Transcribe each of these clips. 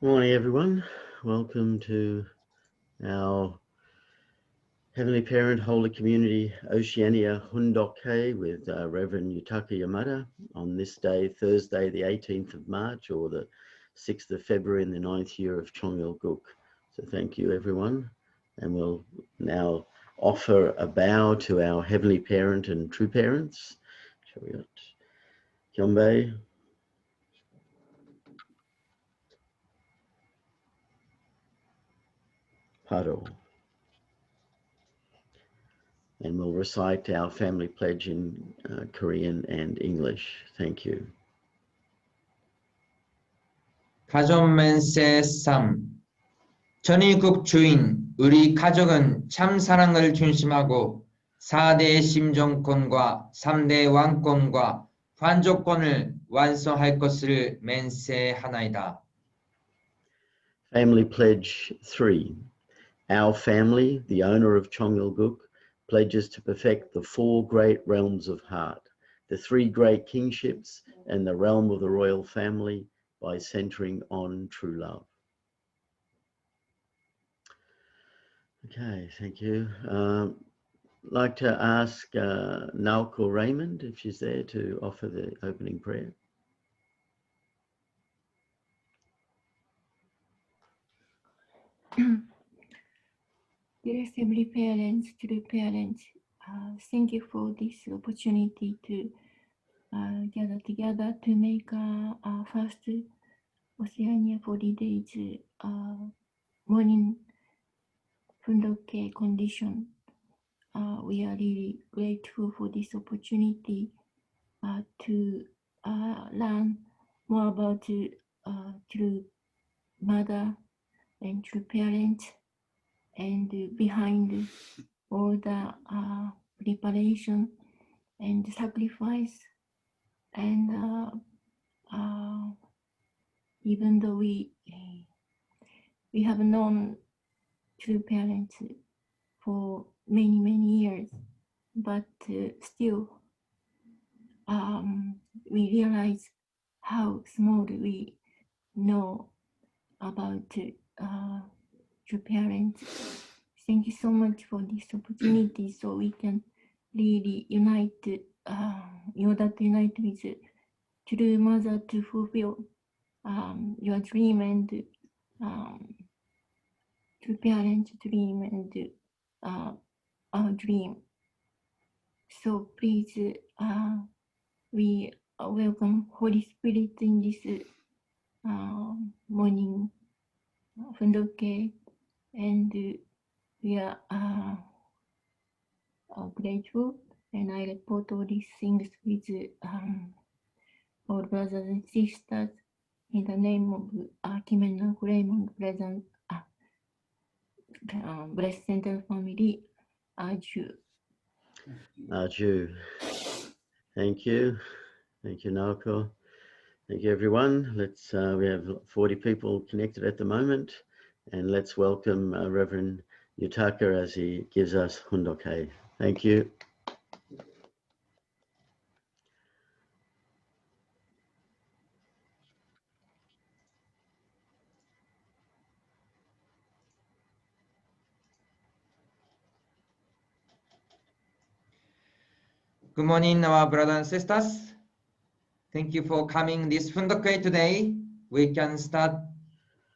Morning, everyone. Welcome to our Heavenly Parent Holy Community Oceania Hundoke with Reverend Yutaka Yamada on this day, Thursday, the 18th of March, or the 6th of February in the 9th year of Chongyol-guk. So thank you, everyone. And we'll now offer a bow to our Heavenly Parent and True Parents. Shall we got Kyombe, Paro. And we'll recite our family pledge in Korean and English. Thank you. 가족맨세 삶 전위국 주인 우리 가족은 참 사랑을 중심하고 4대 심정권과 3대 왕권과 관조권을 완성할 것을 맹세하나이다. Family Pledge 3. Our family, the owner of Chongyol-guk, pledges to perfect the 4 great realms of heart, the 3 great kingships, and the realm of the royal family by centering on true love. Okay, thank you. I'd like to ask Naoko Raymond if she's there to offer the opening prayer. Dearest Heavenly Parents, true parents, thank you for this opportunity to gather together to make our first Oceania 40 days morning Fundoke condition. We are really grateful for this opportunity to learn more about true mother and true parents, and behind all the preparation and sacrifice, and even though we have known true parents for many years, but still we realize how small we know about true parents. Thank you so much for this opportunity, so we can really unite in order to unite with true mother to fulfill your dream, and true parents' dream, and our dream. So please, we welcome Holy Spirit in this morning Fundoke, and we are grateful, and I report all these things with all brothers and sisters in the name of Kim and Naoko Raymond, present Blessed Center family. Aju. Aju. Thank you. Thank you, Naoko. Thank you, everyone. Let's we have 40 people connected at the moment, and let's welcome Reverend Yutaka as he gives us Hundoke. Thank you. Good morning, our brothers and sisters. Thank you for coming this Fundoke today. We can start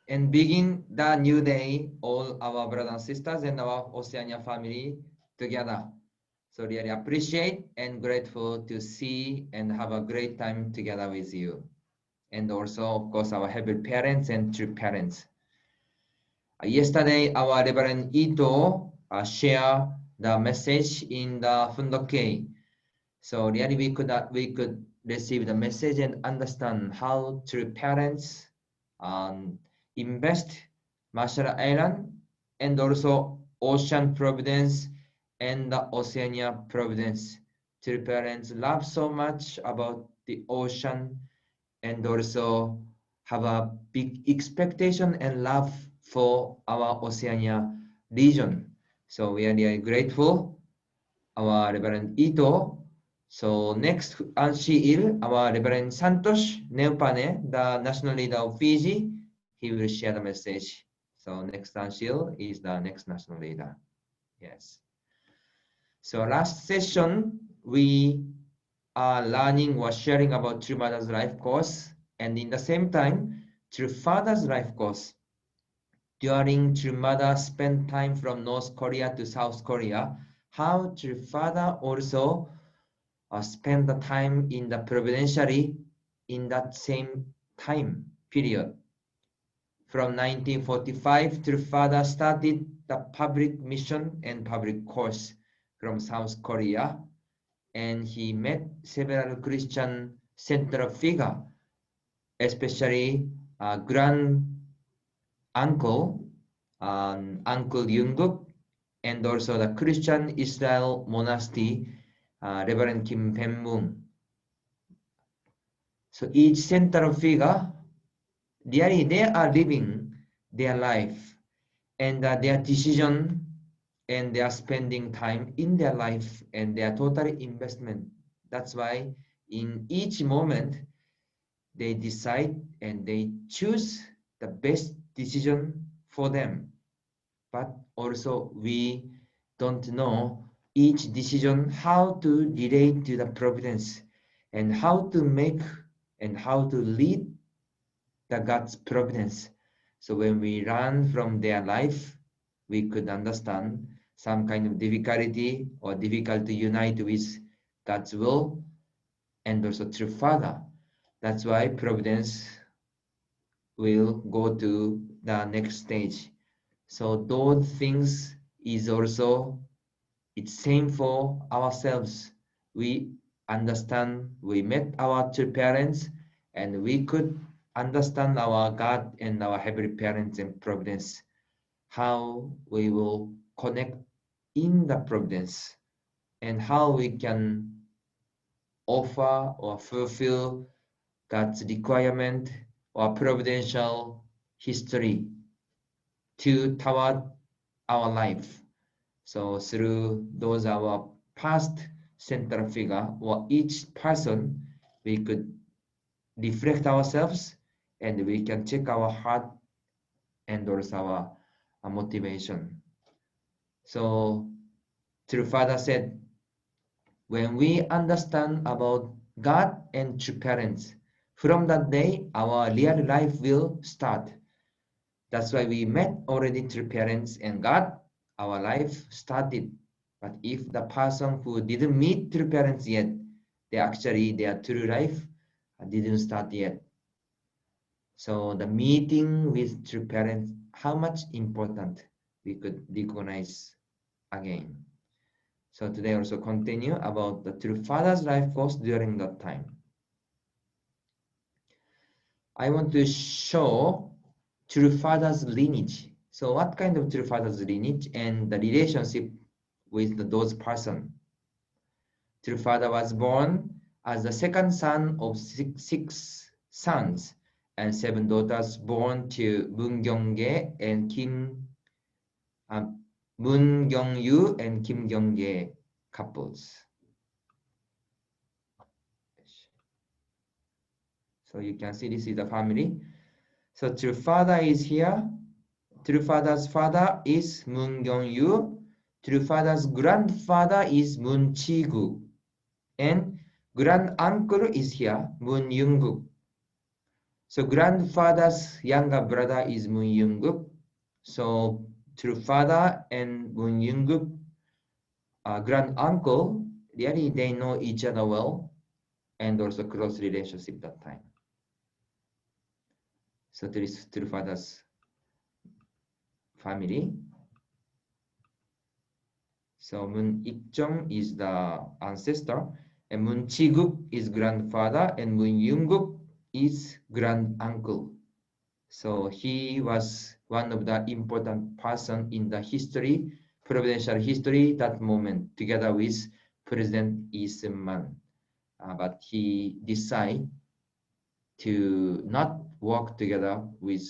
and begin the new day, all our brothers and sisters and our Oceania family together. So really appreciate and grateful to see and have a great time together with you. And also, of course, our heavenly parents and true parents. Yesterday, our Reverend Ito shared the message in the Fundoke. So really we could receive the message and understand how true parents invest Marshall Island and also Ocean Providence and the Oceania Providence. True parents love so much about the ocean and also have a big expectation and love for our Oceania region. So we are really grateful, our Reverend Ito. So next, Anshi Il, our Reverend Santos Neupane, the national leader of Fiji, he will share the message. So next Anshil is the next national leader. Yes. So last session, we are learning or sharing about True Mother's Life course, and in the same time, True Father's Life course. During True Mother spent time from North Korea to South Korea, how True Father also spend the time in the providentially in that same time period. From 1945, True Father started the public mission and public course from South Korea, and he met several Christian central figures, especially grand uncle, Uncle Yungguk, and also the Christian Israel monastery, Reverend Kim Pen-moon. So each central figure, really they are living their life, and their decision, and they are spending time in their life, and their total investment. That's why in each moment, they decide and they choose the best decision for them. But also we don't know each decision how to relate to the providence, and how to make and how to lead the God's providence. So when we learn from their life, we could understand some kind of difficulty or difficult to unite with God's will and also through Father. That's why providence will go to the next stage. So those things is also, it's same for ourselves. We understand, we met our two parents, and we could understand our God and our heavenly parents and providence, how we will connect in the providence, and how we can offer or fulfill God's requirement or providential history toward our life. So through those our past central figure or each person, we could reflect ourselves, and we can check our heart and also our motivation. So True Father said, when we understand about God and true parents, from that day our real life will start. That's why we met already true parents and God, our life started. But if the person who didn't meet true parents yet, their true life didn't start yet. So the meeting with true parents, how much important we could recognize again. So today also continue about the True Father's life course during that time. I want to show True Father's lineage. So what kind of True Father's lineage and the relationship with those person? True Father was born as the second son of six sons and 7 daughters born to Moon Kyung-ge and Moon Kyung-yu and Kim Kyung-ge couples. So you can see this is the family. So True Father is here. True Father's father is Moon Kyung-yu. True Father's grandfather is Moon Chi-gu. And grand uncle is here, Moon Young-guk. So grandfather's younger brother is Moon Young-guk. So True Father and Moon Young-guk, grand uncle, really they know each other well, and also close relationship that time. So there is True Father's family. So Moon Ik-jung is the ancestor, and Moon Chi-guk is grandfather, and Moon Young-guk is grand uncle. So he was one of the important person in the history, providential history, that moment, together with President Lee Seung-man. But he decided to not work together with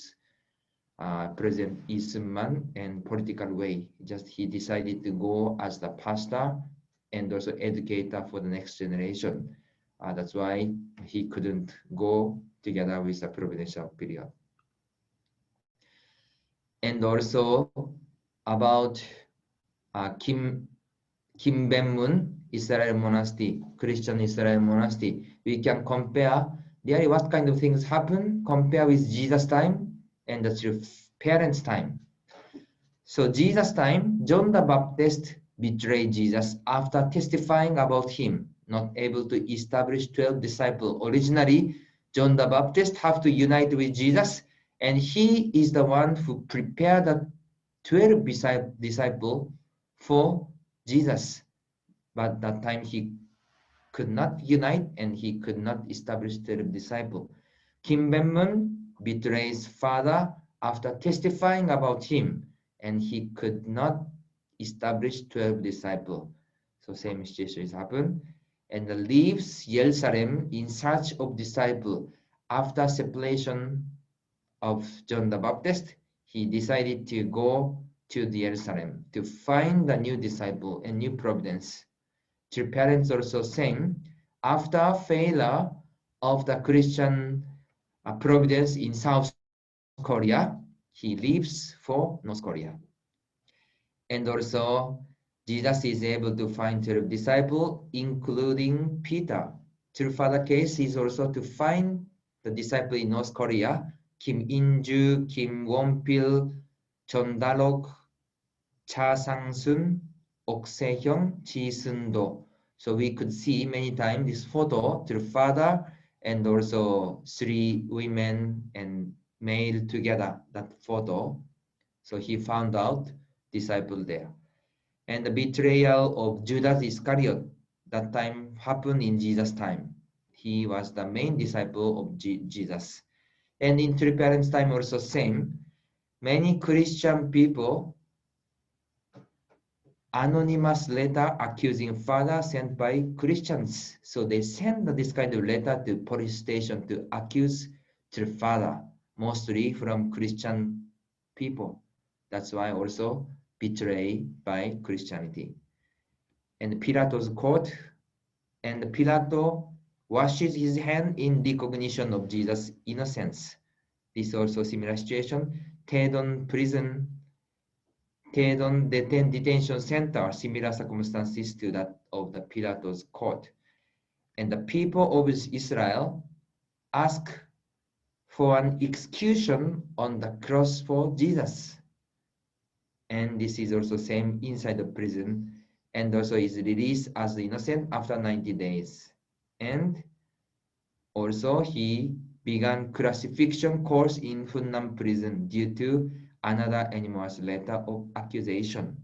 President Lee Seung-man and political way. Just he decided to go as the pastor and also educator for the next generation. That's why he couldn't go together with the providential period. And also about Kim Ben-mun Israel monastery, Christian Israel monastery. We can compare really what kind of things happen, compare with Jesus' time and the parents' time. So Jesus' time, John the Baptist betrayed Jesus after testifying about him, not able to establish 12 disciples. Originally, John the Baptist have to unite with Jesus, and he is the one who prepared the 12 disciples for Jesus. But that time he could not unite and he could not establish 12 disciples. Kim Ben-mun betrays father after testifying about him, and he could not establish 12 disciples. So same situation is happened. And leaves Jerusalem in search of disciples. After separation of John the Baptist, he decided to go to Jerusalem to find the new disciple and new providence. Their parents also same. After failure of the Christian providence in South Korea, he leaves for North Korea. And also, Jesus is able to find 12 disciples, including Peter. Their father case is also to find the disciple in North Korea, Kim In-ju, Kim Won-pil, Chon Da-lok, Cha Sang-sun, Ok Se-hyung, Ji Sun-do. So we could see many times this photo, their father and also 3 women and male together, that photo. So he found out disciple there. And the betrayal of Judas Iscariot, that time happened in Jesus' time. He was the main disciple of Jesus. And in three parents' time also same. Many Christian people anonymous letter accusing father sent by Christians. So they send this kind of letter to police station to accuse their father, mostly from Christian people. That's why also betrayed by Christianity. And Pilato's court, and Pilato washes his hand in recognition of Jesus' innocence. This is also similar situation. Taedong prison, Taedong detention center, similar circumstances to that of the Pilato's court. And the people of Israel ask for an execution on the cross for Jesus. And this is also same inside the prison, and also is released as innocent after 90 days. And also he began crucifixion course in Hunnam prison due to another anonymous letter of accusation.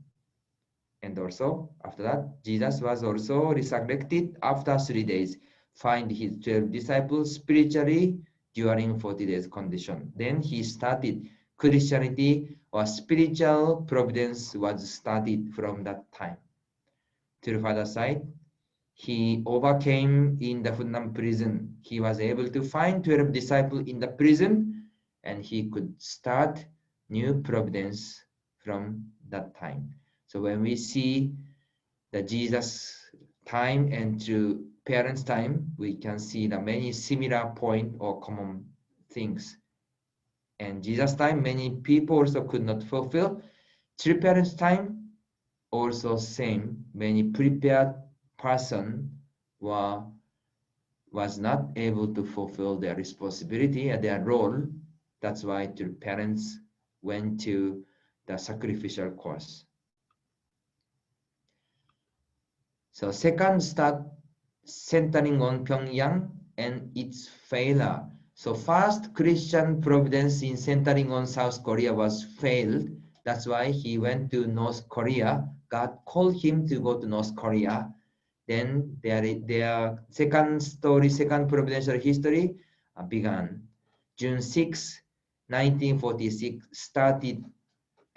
And also after that, Jesus was also resurrected after 3 days, find his 12 disciples spiritually during 40 days condition. Then he started Christianity, or spiritual providence was started from that time. To the father side, he overcame in the Hunnam prison. He was able to find 12 disciples in the prison, and he could start new providence from that time. So when we see the Jesus time and to parents' time, we can see the many similar point or common things. And Jesus' time, many people also could not fulfill. Three parents' time, also same. Many prepared person was not able to fulfill their responsibility and their role. That's why their parents went to the sacrificial course. So second start centering on Pyongyang and its failure. So first Christian providence in centering on South Korea was failed. That's why he went to North Korea. God called him to go to North Korea. Then their second story, second providential history began. June 6, 1946, started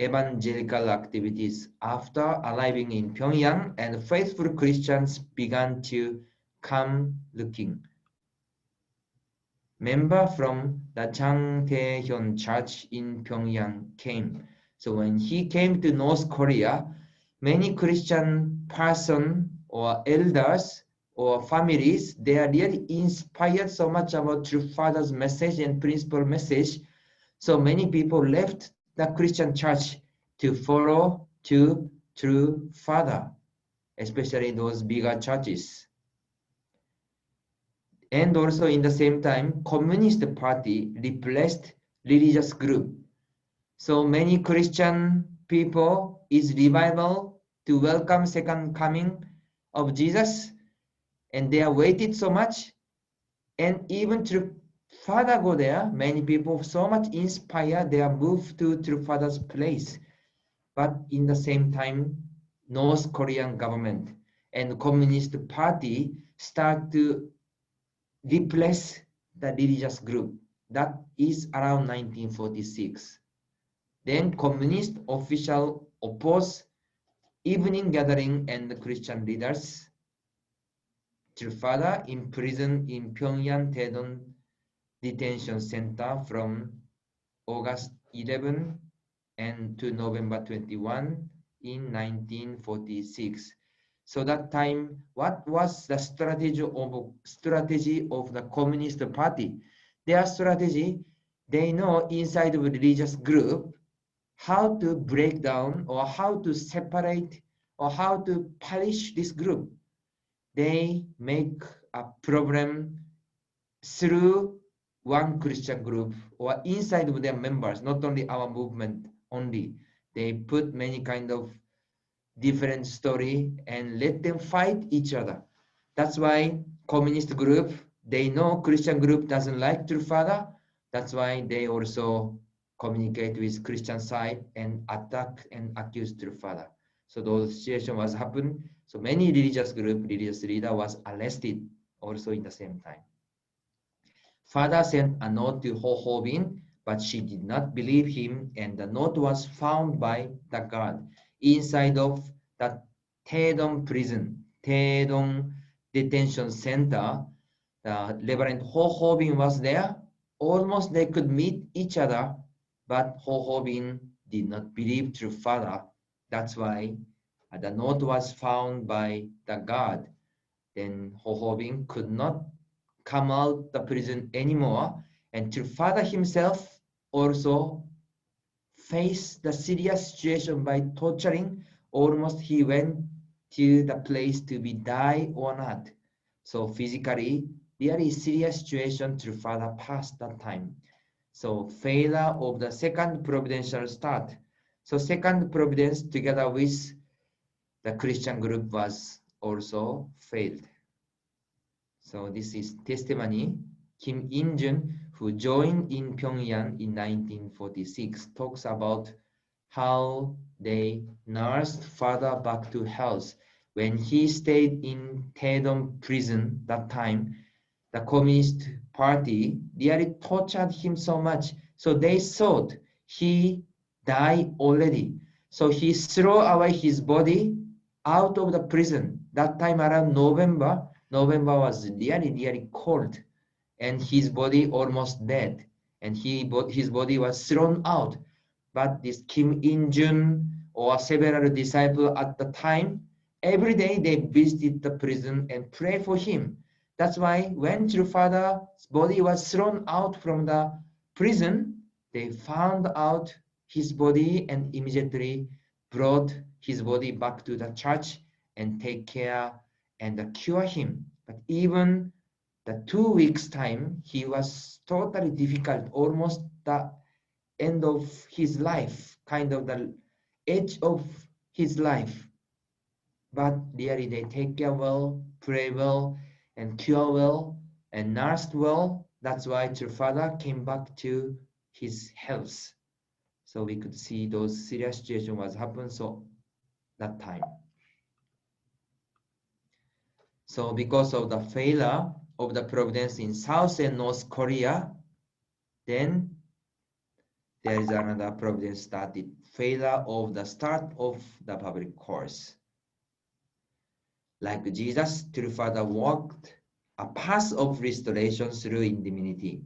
evangelical activities. After arriving in Pyongyang, and faithful Christians began to come looking. Member from the Changtaehyun Church in Pyongyang came. So when he came to North Korea, many Christian person or elders or families, they are really inspired so much about true father's message and principal message. So many people left the Christian church to follow to true Father, especially those bigger churches. And also in the same time, Communist Party replaced religious group. So many Christian people is revival to welcome second coming of Jesus, and they are waited so much, and even through Father go there, many people so much inspired, they are moved to Father's place. But in the same time, North Korean government and Communist Party start to replace the religious group. That is around 1946. Then communist official oppose evening gathering and the Christian leaders. Father imprisoned in Pyongyang Taedong Detention Center from August 11 and to November 21 in 1946. So that time, what was the strategy of the Communist Party? Their strategy, they know inside of a religious group how to break down or how to separate or how to punish this group. They make a problem through one Christian group or inside of their members, not only our movement only. They put many kind of different story and let them fight each other. That's why communist group, they know Christian group doesn't like True Father. That's why they also communicate with Christian side and attack and accuse True Father. So those situation was happen. So many religious group, religious leader was arrested also in the same time. Father sent a note to Ho Ho Bin, but she did not believe him, and the note was found by the guard inside of the Taedong prison, Taedong detention center. The Reverend Ho Ho Bin was there. Almost they could meet each other, but Ho Ho Bin did not believe True Father. That's why the note was found by the guard. Then Ho Ho Bin could not come out the prison anymore, and True Father himself also faced the serious situation by torturing. Almost he went to the place to be die or not. So physically, very serious situation True Father passed that time. So failure of the second providential start. So second providence together with the Christian group was also failed. So this is testimony. Kim In-jun, who joined in Pyongyang in 1946, talks about how they nursed Father back to health. When he stayed in Taedong prison that time, the Communist Party really tortured him so much. So they thought he died already. So he threw away his body out of the prison. That time around November was really cold, and his body almost dead, and his body was thrown out. But this Kim In-jun or several disciples at the time, every day they visited the prison and prayed for him. That's why when True Father's body was thrown out from the prison, they found out his body and immediately brought his body back to the church and take care and cure him. But even the 2 weeks time, he was totally difficult, almost the end of his life, kind of the edge of his life. But really they take care well, pray well, and cure well, and nursed well. That's why True Father came back to his health. So we could see those serious situations was happen so that time. So because of the failure of the providence in South and North Korea, then there is another providence started. Failure of the start of the public course. Like Jesus, True Father walked a path of restoration through indemnity.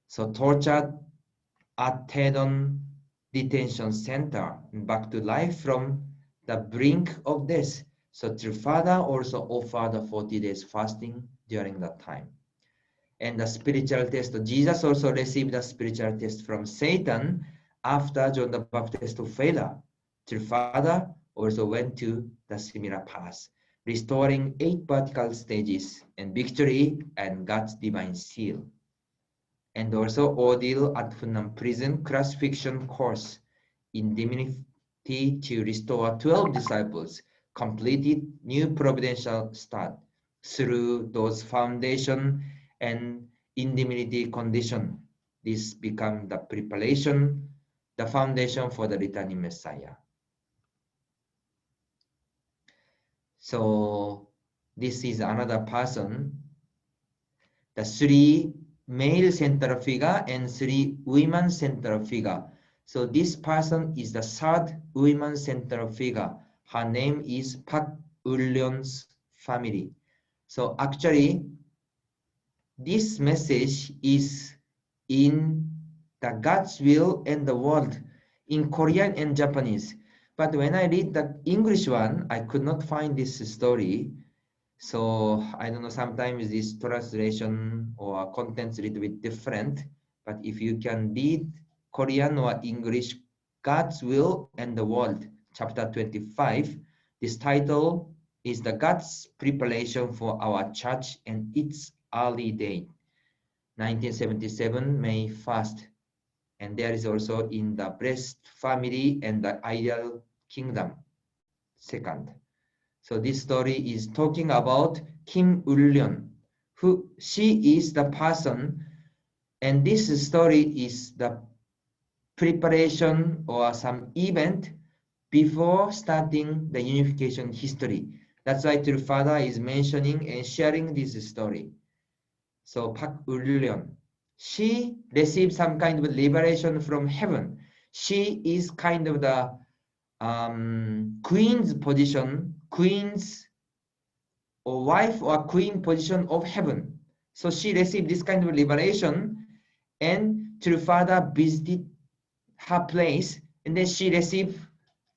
So tortured at Taedong detention center, back to life from the brink of death. So True Father also offered the 40 days fasting during that time. And the spiritual test, Jesus also received a spiritual test from Satan After John the Baptist's failure, the Father also went to the similar path, restoring 8 vertical stages and victory and God's divine seal. And also ordeal at Hunan prison crucifixion course in divinity to restore 12 disciples, completed new providential start through those foundation and indemnity condition. This become the preparation, the foundation for the returning Messiah. So this is another person, the 3 male central figure and 3 women central figure. So this person is the 3rd women central figure. Her name is Park Ullyon's family. So actually, this message is in the God's will and the world in Korean and Japanese. But when I read the English one, I could not find this story. So I don't know, sometimes this translation or contents a little bit different. But if you can read Korean or English, God's Will and the World, chapter 25, this title is the God's Preparation for Our Church and its Early Date, 1977, May 1st. And there is also in the Blessed Family and the Ideal Kingdom, 2nd. So this story is talking about Kim Ullyon, who she is the person, and this story is the preparation or some event before starting the unification history. That's why True Father is mentioning and sharing this story. So Park Ullyon, she received some kind of liberation from heaven. She is kind of the queen's position, queen's or wife or queen position of heaven. So she received this kind of liberation, and True Father visited her place, and then she received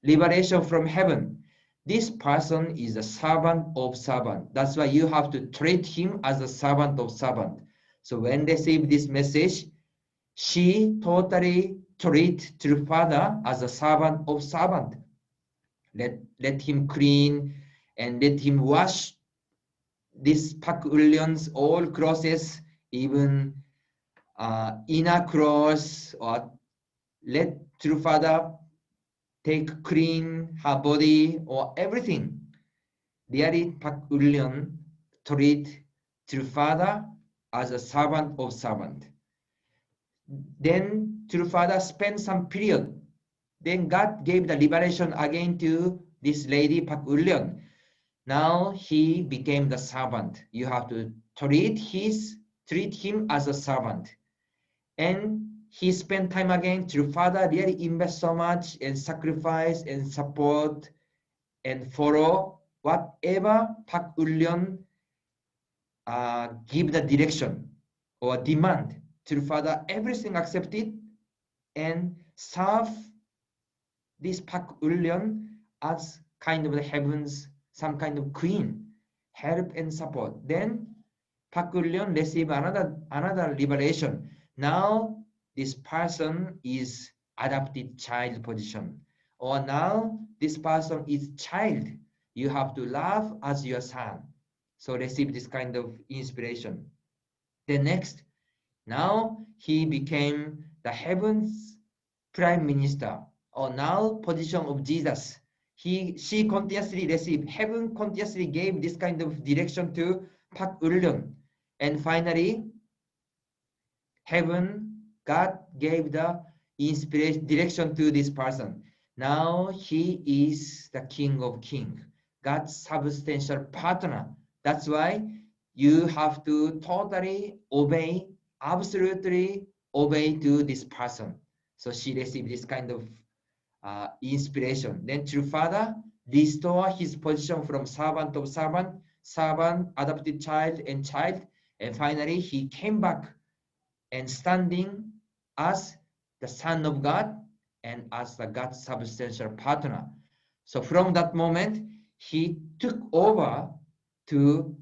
liberation from heaven. This person is a servant of servant. That's why you have to treat him as a servant of servant. So when they receive this message, she totally treat True Father as a servant of servant. Let him clean and let him wash this Park Ullion's all crosses, even inner cross, or let True Father take clean her body or everything. Really, Park Ullion treat True Father as a servant of servant. Then True Father spent some period. Then God gave the liberation again to this lady Park Ullion. Now he became the servant. You have to treat him as a servant. And he spent time again. True Father really invest so much and sacrifice and support and follow whatever Park Ullion give the direction or demand. True Father everything accepted and serve this Park Ullion as kind of the heavens, some kind of queen, help and support. Then Park Ullion received another liberation. Now this person is adopted child position, or now this person is child. You have to love as your son. So receive this kind of inspiration. Then next, now he became the heaven's prime minister, or now position of Jesus. She continuously received, heaven continuously gave this kind of direction to Park Ullion. And finally, heaven, God gave the inspiration, direction to this person. Now he is the King of Kings, God's substantial partner. That's why you have to totally obey, absolutely obey to this person. So she received this kind of inspiration. Then True Father restore his position from servant of servant, servant, adopted child, and child. And finally, he came back and standing as the Son of God and as the God's substantial partner. So from that moment, he took over to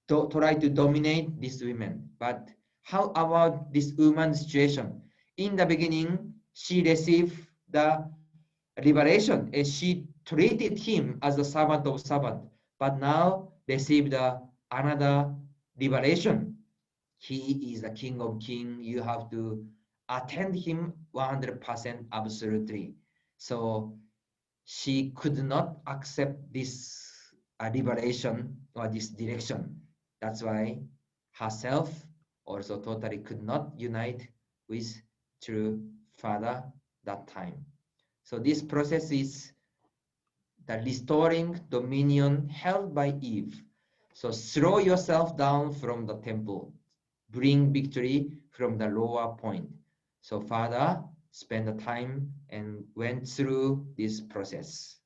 try to dominate these women. But how about this woman's situation? In the beginning, she received the liberation, and she treated him as the servant of servant, but now received another liberation. He is the King of Kings. You have to attend him 100% absolutely. So she could not accept this liberation or this direction. That's why herself also totally could not unite with true Father that time. So this process is the restoring dominion held by Eve. So throw yourself down from the temple, bring victory from the lower point. So Father spent the time and went through this process.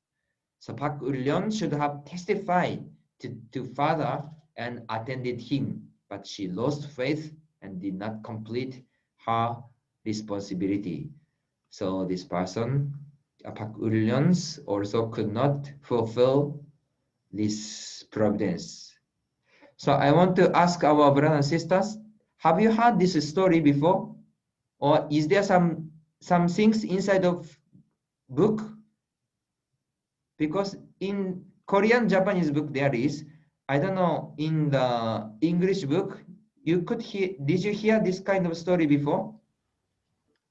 So Park Eun should have testified to Father and attended him, but she lost faith and did not complete her responsibility. So this person, Park Eun, also could not fulfill this providence. So I want to ask our brothers and sisters, have you heard this story before? Or is there some things inside of book? Because in Korean, Japanese book there is, I don't know, in the English book, you could hear, did you hear this kind of story before?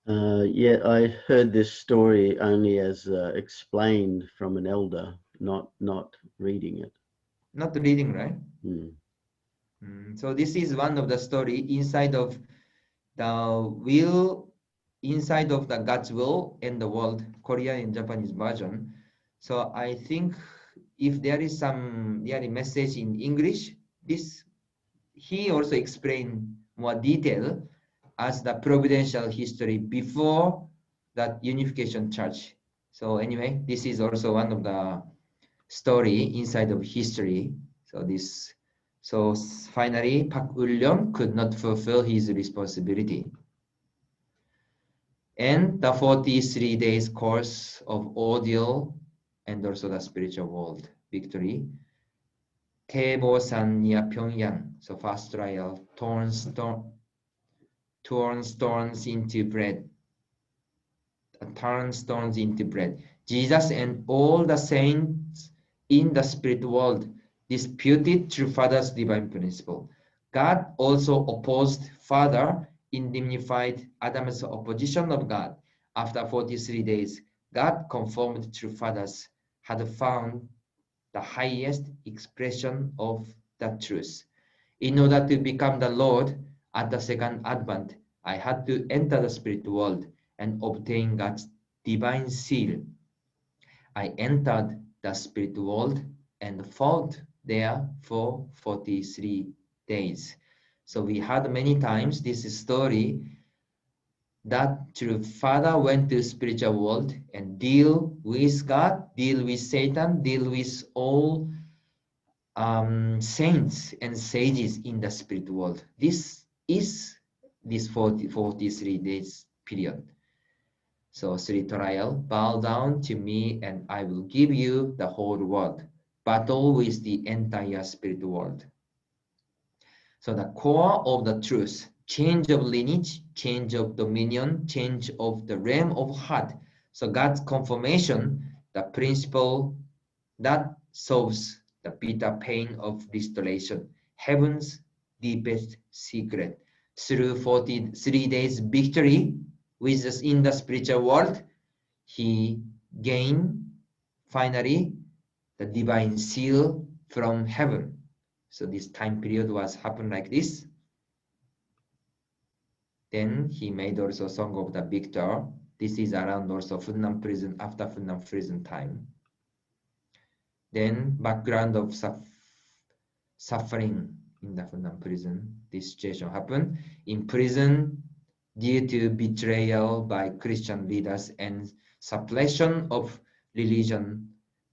Yeah, I heard this story only as explained from an elder, not reading it. Not reading, right? So this is one of the story inside of the will, inside of the God's will in the world, Korean and Japanese version. So I think if there is some message in English, this he also explained more detail as the providential history before that unification church. So anyway, this is also one of the story inside of history. So finally, Park Eun could not fulfill his responsibility. And the 43 days course of ordeal and also the spiritual world victory. Taebosan near Pyongyang. So first trial turns stones into bread. Turns stones into bread. Jesus and all the saints in the spirit world disputed through Father's divine principle. God also opposed Father, indemnified Adam's opposition of God. After 43 days, God, conformed through Fathers, had found the highest expression of the truth. In order to become the Lord at the second advent, I had to enter the spirit world and obtain God's divine seal. I entered the spirit world and fought there for 43 days. So we had many times this story that through Father went to spiritual world and deal with God, deal with Satan, deal with all saints and sages in the spirit world. This is this 43 days period. So 3 trial, bow down to me and I will give you the whole world. Battle with the entire spirit world. So the core of the truth, change of lineage, change of dominion, change of the realm of heart. So God's confirmation, the principle that solves the bitter pain of restoration, heaven's deepest secret. Through 43 days victory with us in the spiritual world, he gained finally the divine seal from heaven. So this time period was happened like this. Then he made also Song of the Victor. This is around also Funnam prison, after Funnam prison time. Then background of suffering in the Funnam prison. This situation happened in prison due to betrayal by Christian leaders and suppression of religion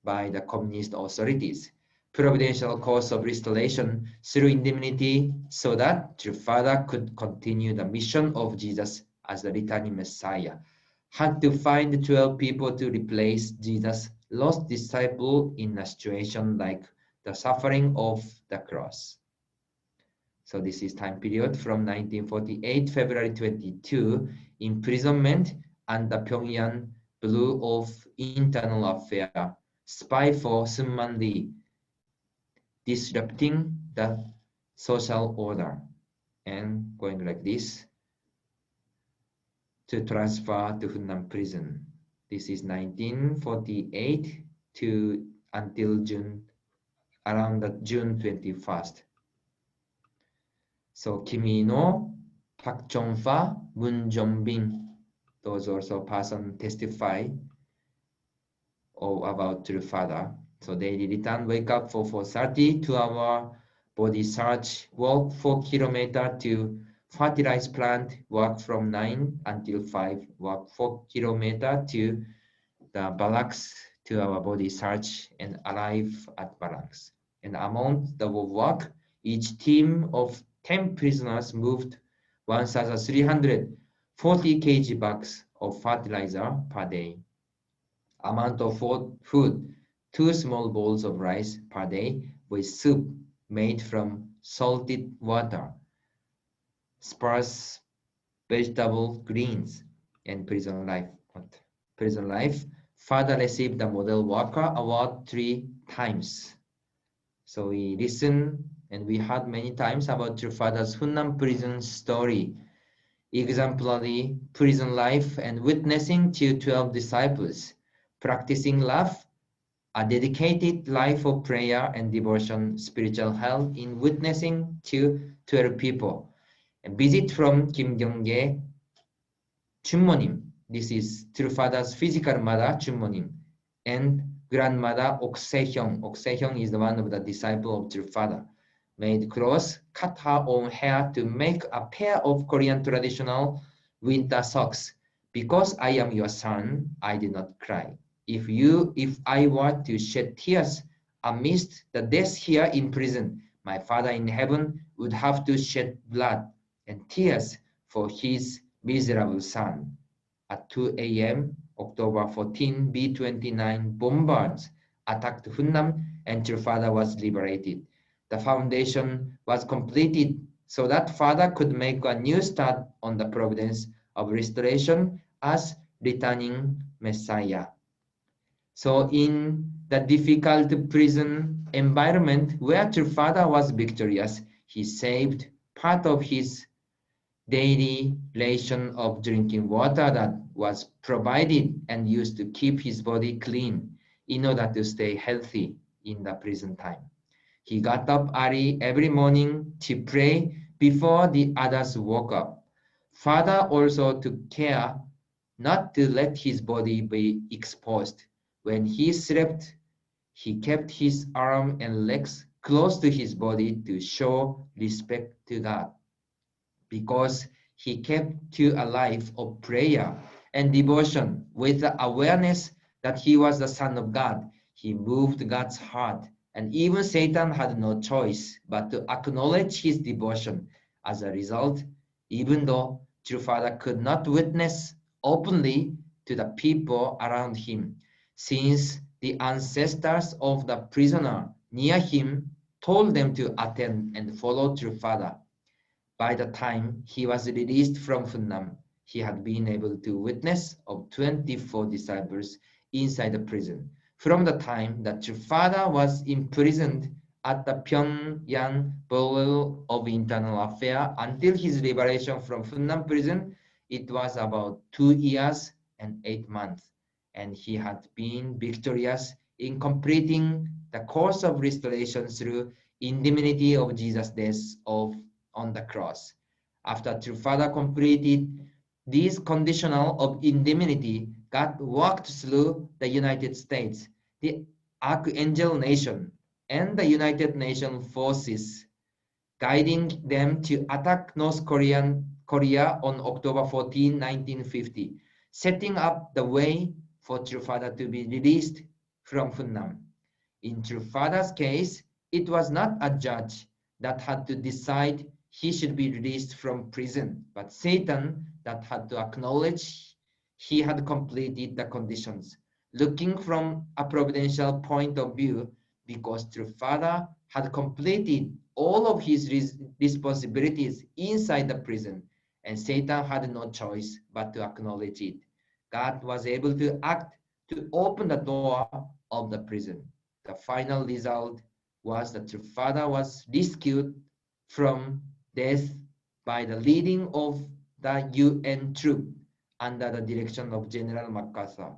by the communist authorities. Providential course of restoration through indemnity so that the Father could continue the mission of Jesus as the returning Messiah. Had to find 12 people to replace Jesus' lost disciple in a situation like the suffering of the cross. So this is time period from 1948, February 22, imprisonment and the Pyongyang Bureau of Internal Affairs spy for Sunman Lee, disrupting the social order, and going like this to transfer to Hunan prison. This is 1948 to until around June 21st. So Kim Il-no, Park Jong-fa, Moon Jong-bin, those also person testify about their father. So daily return, wake up for 4:30, 2-hour body search, walk 4 kilometers to fertilize plant, work from 9 until 5, walk 4 kilometers to the barracks, 2-hour body search, and arrive at barracks. And among the work, each team of 10 prisoners moved 1,340 kg bags of fertilizer per day. Amount of food, 2 small bowls of rice per day with soup made from salted water, sparse vegetable greens, and prison life. Father received the Model Worker Award 3 times. So we listened and we heard many times about your father's Hunan prison story, exemplary prison life and witnessing to 12 disciples, practicing love, a dedicated life of prayer and devotion, spiritual health in witnessing to 12 people. A visit from Kim Kyung-ge, Chunmonim. This is true father's physical mother, Chunmonim, and grandmother Ok Se-hyung. Ok Se-hyung is the one of the disciple of true father. Made clothes, cut her own hair to make a pair of Korean traditional winter socks. Because I am your son, I did not cry. If I were to shed tears amidst the deaths here in prison, my Father in heaven would have to shed blood and tears for his miserable son. At 2 a.m., October 14, B-29 bombers attacked Hunnam and your father was liberated. The foundation was completed so that father could make a new start on the providence of restoration as returning Messiah. So in the difficult prison environment where your father was victorious, he saved part of his daily ration of drinking water that was provided and used to keep his body clean in order to stay healthy in the prison time. He got up early every morning to pray before the others woke up. Father also took care not to let his body be exposed. When he slept, he kept his arms and legs close to his body to show respect to God. Because he kept to a life of prayer and devotion with the awareness that he was the Son of God, he moved God's heart, and even Satan had no choice but to acknowledge his devotion. As a result, even though true father could not witness openly to the people around him, since the ancestors of the prisoner near him told them to attend and follow true father, by the time he was released from Hunnam, he had been able to witness of 24 disciples inside the prison. From the time that your father was imprisoned at the Pyongyang Bureau of Internal Affairs until his liberation from Hunnam prison, it was about 2 years and 8 months, and he had been victorious in completing the course of restoration through indemnity of Jesus' death on the cross. After true father completed this conditional of indemnity, God walked through the United States, the Archangel Nation, and the United Nations forces, guiding them to attack North Korea on October 14, 1950, setting up the way for true father to be released from Hunnam. In true father's case, it was not a judge that had to decide he should be released from prison, but Satan that had to acknowledge he had completed the conditions, looking from a providential point of view, because true father had completed all of his responsibilities inside the prison, and Satan had no choice but to acknowledge it. God was able to act to open the door of the prison. The final result was that the father was rescued from death by the leading of the UN troop under the direction of General MacArthur.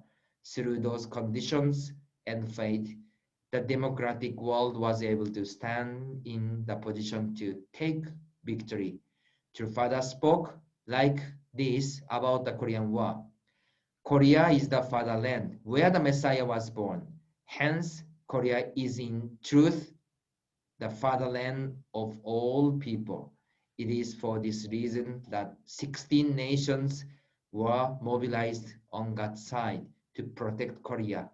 Through those conditions and faith, the democratic world was able to stand in the position to take victory. True Father spoke like this about the Korean War. Korea is the fatherland where the Messiah was born. Hence, Korea is in truth the fatherland of all people. It is for this reason that 16 nations were mobilized on God's side to protect Korea.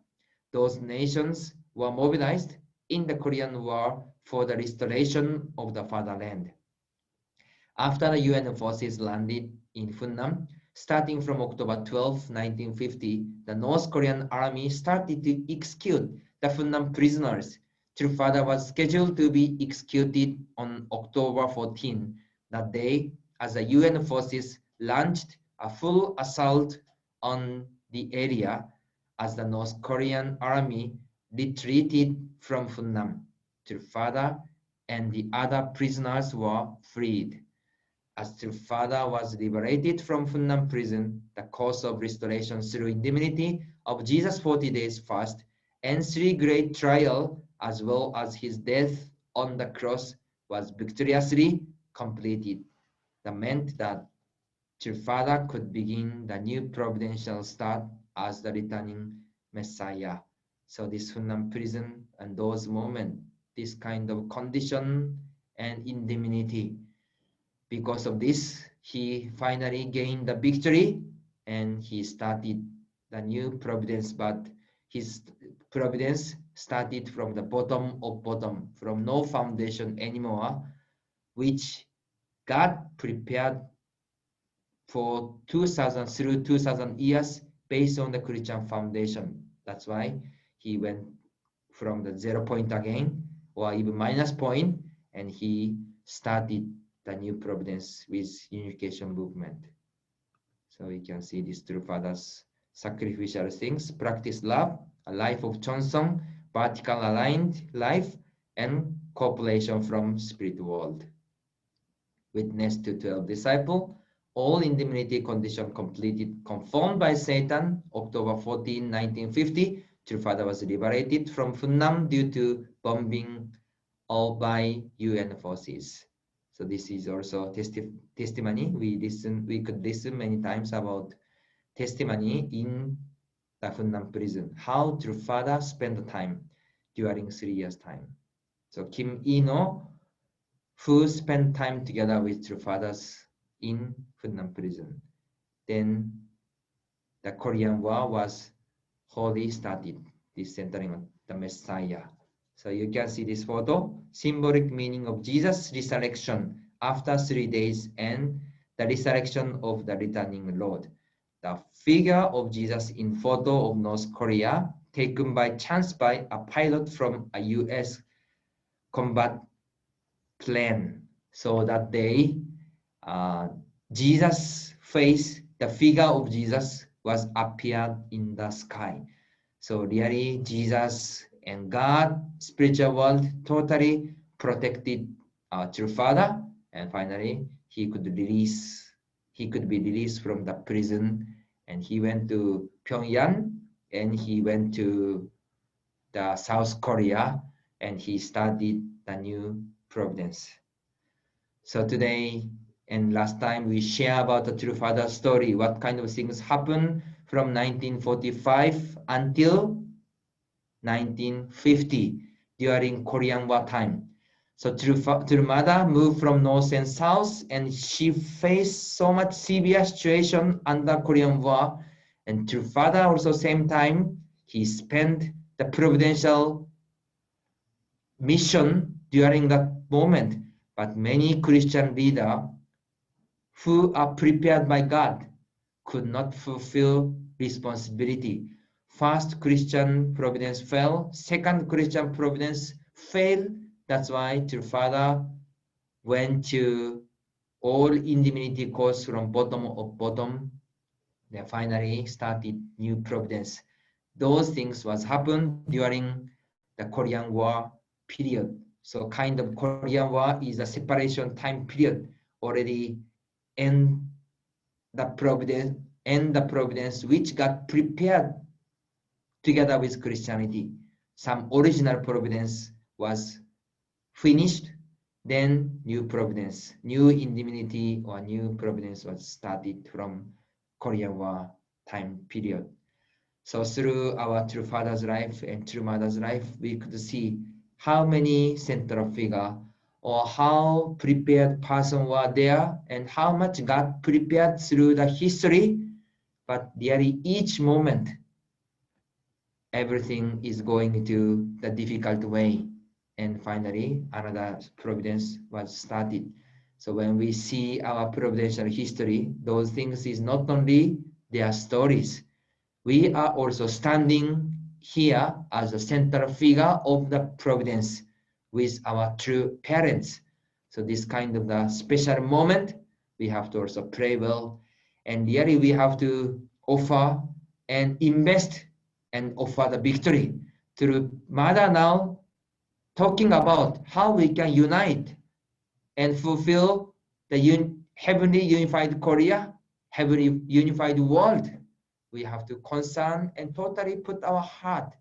Those nations were mobilized in the Korean War for the restoration of the fatherland. After the UN forces landed in Funnam, starting from October 12, 1950, the North Korean army started to execute the Funnam prisoners. True Father was scheduled to be executed on October 14, that day, as the UN forces launched a full assault on the area as the North Korean army retreated from Funnam. True Father and the other prisoners were freed. As True Father was liberated from Funnam prison, the cause of restoration through indemnity of Jesus' 40 days fast and 3 great trial, as well as his death on the cross, was victoriously completed. That meant that True Father could begin the new providential start as the returning Messiah. So this Funnam prison and those moments, this kind of condition and indemnity, because of this, he finally gained the victory and he started the new providence, but his providence started from the bottom of bottom, from no foundation anymore, which God prepared for 2000 through 2000 years based on the Christian foundation. That's why he went from the 0 point again, or even minus point, and he started the new providence with unification movement. So we can see this True Father's sacrificial things, practice love, a life of Chonsong, vertical aligned life, and cooperation from spirit world. Witness to 12 disciples, all indemnity condition completed, conformed by Satan, October 14, 1950. True Father was liberated from Funnam due to bombing all by UN forces. So this is also testimony. We could listen many times about testimony in the Funnam prison. How True Father spent the time during 3 years' time. So Kim Ino, who spent time together with True Fathers in Funnam prison. Then the Korean War was wholly started, this centering on the Messiah. So you can see this photo, symbolic meaning of Jesus' resurrection after 3 days and the resurrection of the returning Lord. The figure of Jesus in photo of North Korea taken by chance by a pilot from a US combat plane. So that day, Jesus' face, the figure of Jesus was appeared in the sky. So really, Jesus and God, spiritual world, totally protected our True Father, and finally he could be released from the prison, and he went to Pyongyang, and he went to the South Korea, and he studied the new providence. So today and last time we share about the True Father story, what kind of things happened from 1945 until 1950 during Korean War time. So True Mother moved from north and south, and she faced so much severe situation under Korean War. And True Father also same time, he spent the providential mission during that moment. But many Christian leaders who are prepared by God could not fulfill responsibility. First Christian providence fell, second Christian providence failed. That's why True Father went to all indemnity costs from bottom of bottom They finally started new providence. Those things was happened during the Korean War period. So kind of Korean War is a separation time period already end the providence which got prepared together with Christianity. Some original providence was finished, then new providence, new indemnity or new providence was started from Korean War time period. So through our true father's life and true mother's life, we could see how many central figure or how prepared person were there and how much God prepared through the history. But really each moment, everything is going to the difficult way. And finally, another providence was started. So when we see our providential history, those things is not only their stories. We are also standing here as a central figure of the providence with our true parents. So this kind of the special moment, we have to also pray well. And really we have to offer and invest and offer the victory through Mother now talking about how we can unite and fulfill the heavenly unified Korea, heavenly unified world. We have to concern and totally put our heart.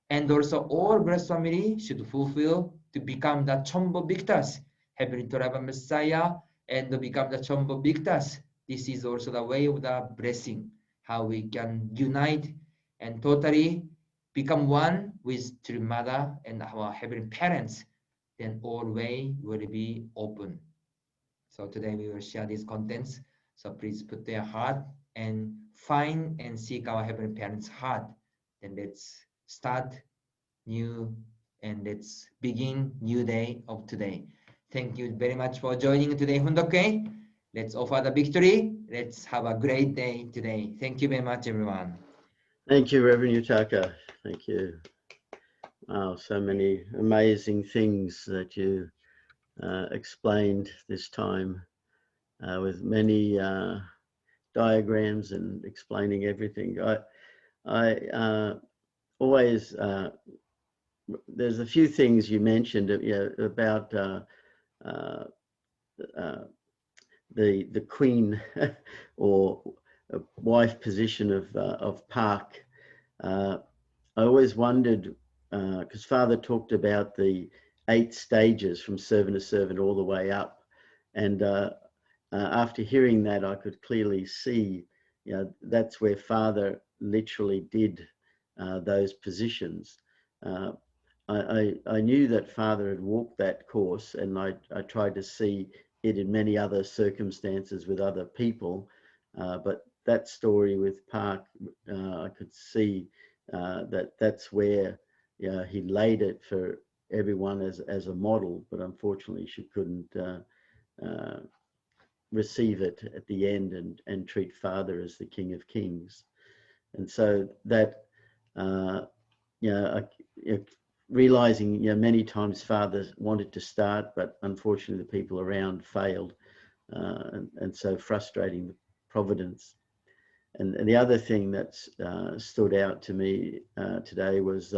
And also all blessed family should fulfill to become the Chombo victors, heavenly Torah Messiah, and to become the Chombo victors. This is also the way of the blessing, how we can unite and totally become one with true mother and our heavenly parents. Then all way will be open. So today we will share these contents. So please put their heart and find and seek our heavenly parents' heart. Then let's start new and let's begin new day of today. Thank you very much for joining today, Hundoke. Let's offer the victory. Let's have a great day today. Thank you very much, everyone. Thank you, Reverend Yutaka. Thank you. Wow, so many amazing things that you explained this time with many diagrams and explaining everything. I always, there's a few things you mentioned about the queen or wife position of Park. I always wondered, because Father talked about the 8 stages from servant to servant all the way up, and after hearing that, I could clearly see, that's where Father literally did those positions. I knew that Father had walked that course, and I tried to see it in many other circumstances with other people, but that story with Park, I could see that's where he laid it for everyone as a model, but unfortunately she couldn't receive it at the end and treat Father as the King of Kings. And so that realizing many times Father wanted to start, but unfortunately the people around failed, and so frustrating the providence. And the other thing that stood out to me today was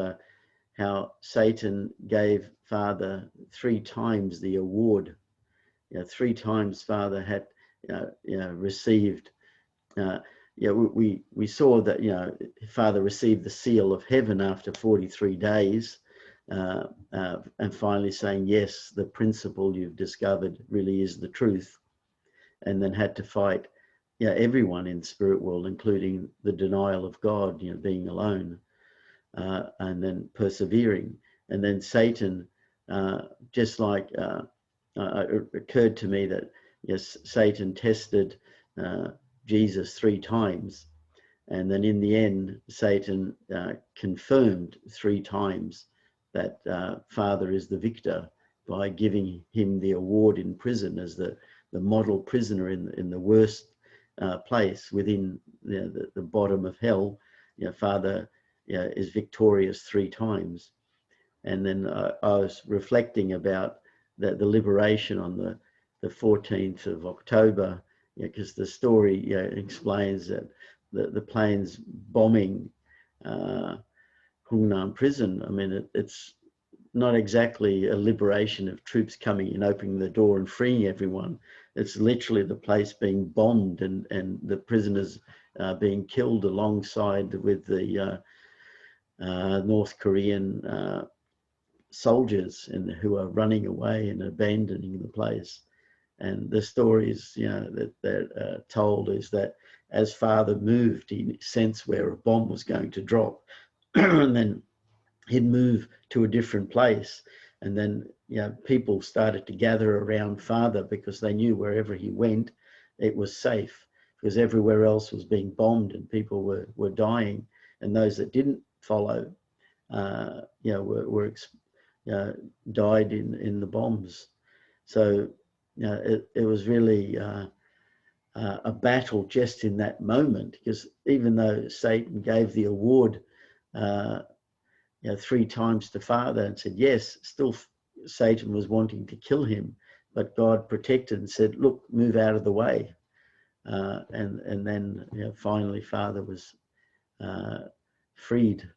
how Satan gave Father 3 times the award. 3 times Father had received. We saw that Father received the seal of heaven after 43 days, and finally saying, yes, the principle you've discovered really is the truth, and then had to fight everyone in the spirit world, including the denial of God, being alone, and then persevering. And then Satan, just like it occurred to me that yes, Satan tested Jesus 3 times, and then in the end Satan confirmed 3 times that Father is the victor by giving him the award in prison as the model prisoner in the worst place within the bottom of hell. Father is victorious 3 times. And then I was reflecting about the liberation on the 14th of October, because the story explains that the planes bombing Hungnam prison. I mean, it's not exactly a liberation of troops coming and opening the door and freeing everyone. It's literally the place being bombed and the prisoners being killed alongside with the North Korean soldiers who are running away and abandoning the place. And the stories, that told is that as father moved, he sensed where a bomb was going to drop, and then he'd move to a different place. And then, people started to gather around father because they knew wherever he went, it was safe, because everywhere else was being bombed and people were dying. And those that didn't follow, died in the bombs. So, it was really a battle just in that moment, because even though Satan gave the award 3 times to father and said yes, still Satan was wanting to kill him, but God protected and said, look, move out of the way. And then finally father was freed,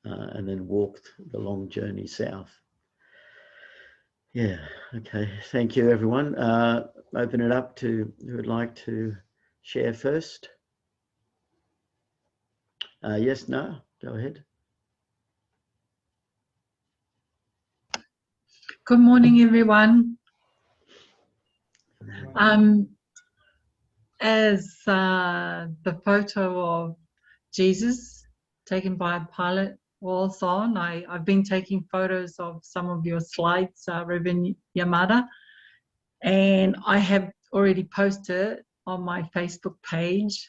and then walked the long journey south. Yeah, okay. Thank you, everyone. Open it up to who would like to share first. Yes, no, go ahead. Good morning, everyone. As the photo of Jesus taken by Pilate was on, I've been taking photos of some of your slides, Reverend Yamada, and I have already posted on my Facebook page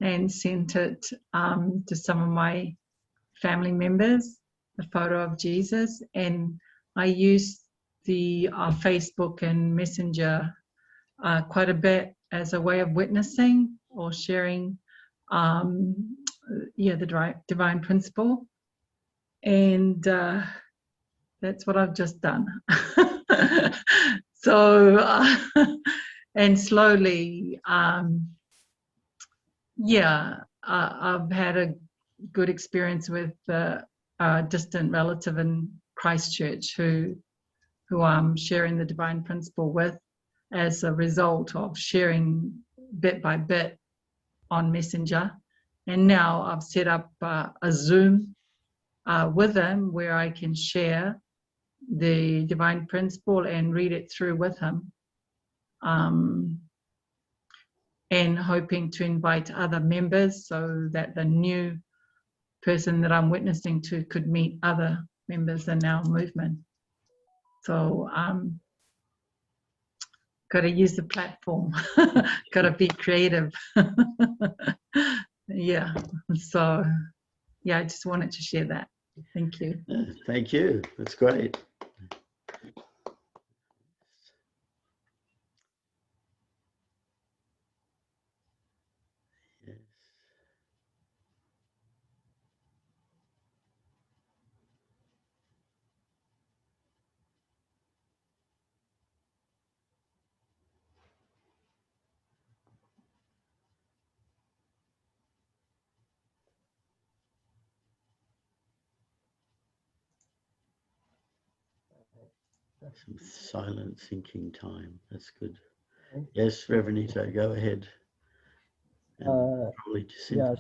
and sent it to some of my family members, the photo of Jesus. And I use the Facebook and Messenger quite a bit as a way of witnessing or sharing the divine principle. And that's what I've just done. So, and slowly, I've had a good experience with a distant relative in Christchurch who I'm sharing the divine principle with, as a result of sharing bit by bit on Messenger. And now I've set up a Zoom with him where I can share the divine principle and read it through with him, and hoping to invite other members so that the new person that I'm witnessing to could meet other members in our movement. So got to use the platform, got to be creative. Yeah, so yeah, I just wanted to share that. Thank you. Thank you, that's great. Yes. Some silent thinking time. That's good. Yes, Reverend Ito, go ahead.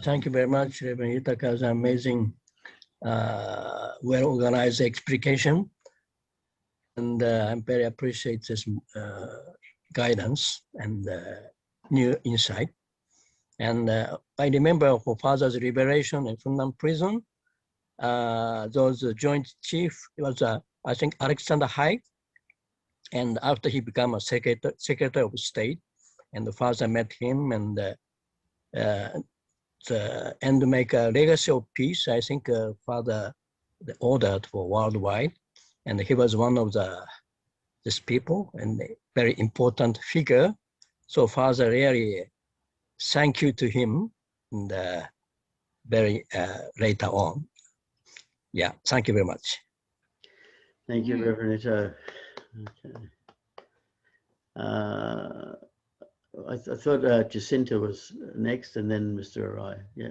Thank you very much, Reverend Itaka's amazing, well-organized explication. And I'm very appreciate this guidance and new insight. And I remember for Father's liberation in Funan prison, those joint chief, it was, I think, Alexander Haig. And after he became a secretary of state, and the father met him and to make a legacy of peace, I think father ordered for worldwide. And he was one of these people and a very important figure. So father really thank you to him and very later on. Yeah, thank you very much. Thank you, Reverend Ito. Okay. I thought Jacinta was next, and then Mr. Arai. Yeah.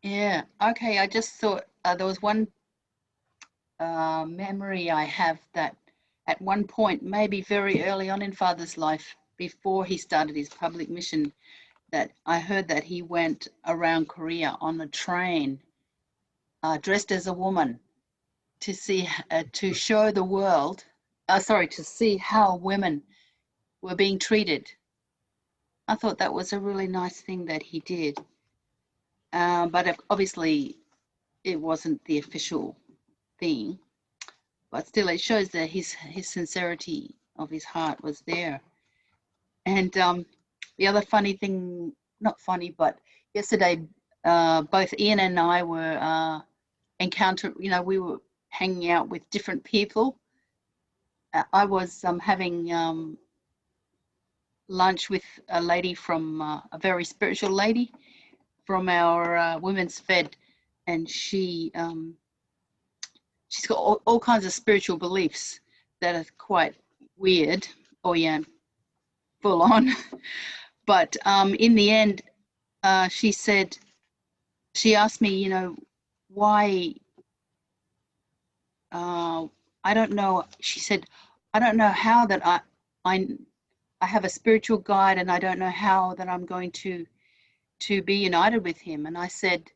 Yeah. Okay. I just thought there was one memory I have that at one point, maybe very early on in Father's life, before he started his public mission, that I heard that he went around Korea on a train, dressed as a woman, to see, to show the world, to see how women were being treated. I thought that was a really nice thing that he did. But obviously it wasn't the official thing, but still it shows that his sincerity of his heart was there. And the other funny thing, not funny, but yesterday, both Ian and I were we were hanging out with different people. I was having lunch with a lady from, a very spiritual lady from our women's fed, and she's got all kinds of spiritual beliefs that are quite weird, or yeah, full on. But in the end, she asked me, why, I don't know, she said, I don't know how that I have a spiritual guide, and I don't know how that I'm going to be united with him. And I said,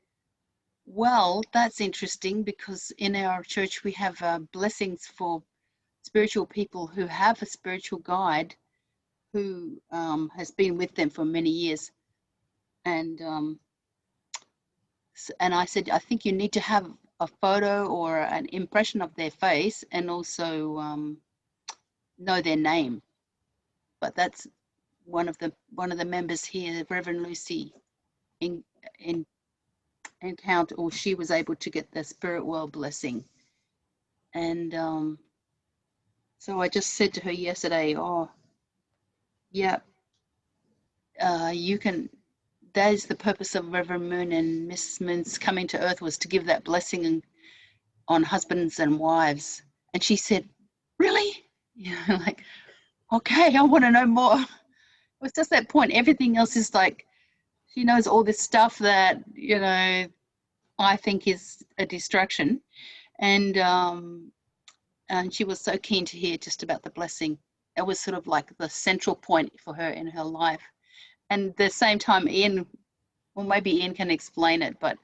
well, that's interesting, because in our church we have blessings for spiritual people who have a spiritual guide who has been with them for many years. And I said, I think you need to have a photo or an impression of their face, and also know their name. But that's one of the members here, Reverend Lucy, encounter, or she was able to get the spirit world blessing. And so I just said to her yesterday, oh yeah, you can, that is the purpose of Reverend Moon and Mrs. Moon's coming to earth, was to give that blessing on husbands and wives. And she said, really? Yeah, like, okay, I want to know more. It was just that point. Everything else is like, she knows all this stuff that, I think is a distraction. And she was so keen to hear just about the blessing. It was sort of like the central point for her in her life. And at the same time, Ian, well, maybe Ian can explain it, but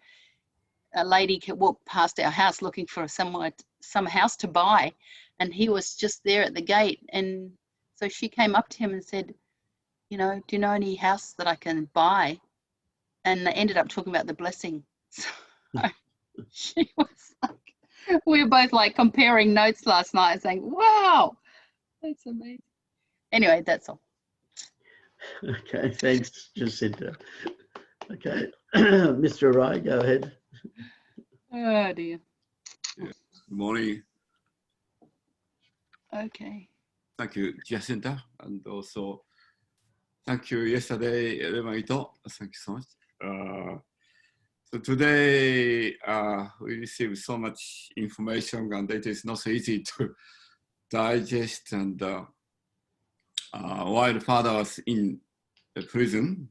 a lady walked past our house looking for some house to buy, and he was just there at the gate. And so she came up to him and said, do you know any house that I can buy? And they ended up talking about the blessing. So she was like, we were both like comparing notes last night and saying, wow, that's amazing. Anyway, that's all. Okay, thanks, Jacinta. Okay, Mr. Arai, go ahead. Oh dear. Good morning. Okay. Thank you, Jacinta, and also thank you yesterday, Reverend. Thank you so much. So today we received so much information, and it is not so easy to digest. And while Father was in the prison,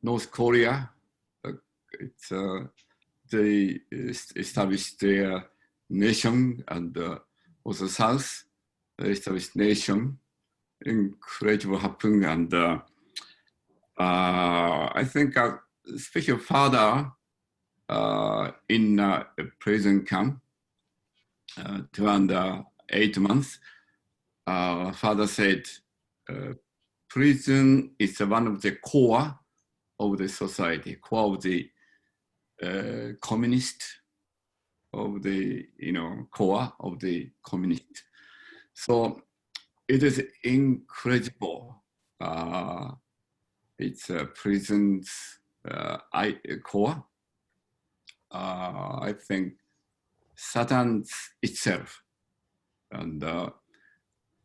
North Korea, they established their nation, and also South, they established nation. Incredible happened, and I think especially Father in a prison camp, around 8 months, Father said, prison is one of the core of the society, core of the communist, of the core of the communist. So it is incredible. It's a prison's core. I think Satan itself, and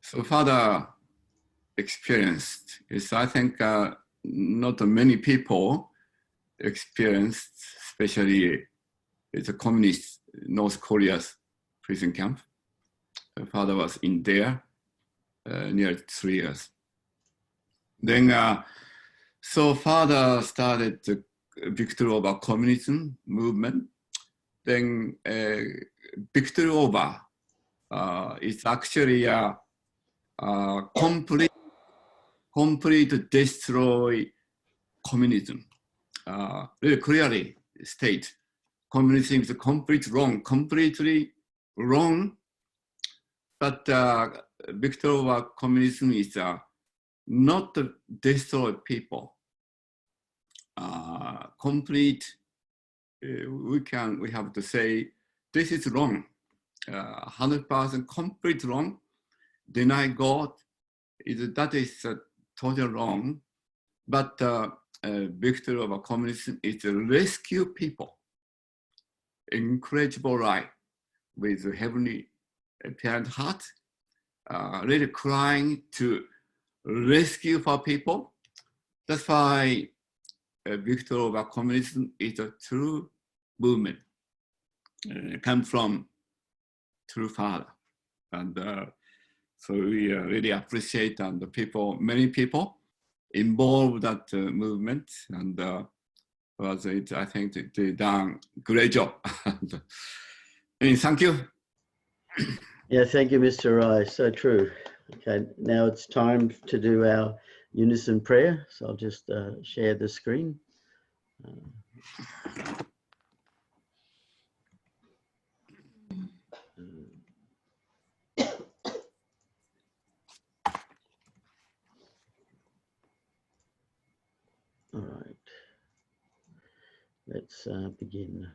so Father experienced is, I think not many people experienced, especially it's a communist North Korea's prison camp. Father was in there nearly 3 years. Then, so Father started the Victory Over Communism movement. Then Victory Over is actually a complete destroy communism. Really clearly state communism is completely wrong. But Victory Over Communism is not to destroy people. We have to say this is wrong, 100% complete wrong. Deny God that is totally wrong. But Victory Over Communism is to rescue people. Incredible life with heavenly parent heart, really crying to rescue for people. That's why Victory Over Communism is a true movement. Come from true Father, and so we really appreciate and the people, many people involved that movement, and I think they done great job. And thank you. Yeah, thank you, Mr. Rai. So true. Okay, now it's time to do our Unison Prayer. So I'll just share the screen. All right, let's begin.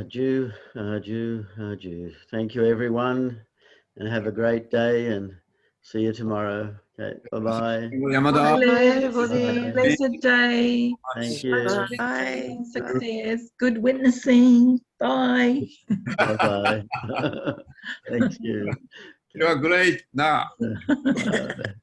Jew. Thank you, everyone, and have a great day, and see you tomorrow. Okay, bye-bye. Yamada. Bye, Bye. everybody. Blessed day. Thank you. Blessing, success, good witnessing. Bye. Bye-bye. Thank you. You are great now. Bye.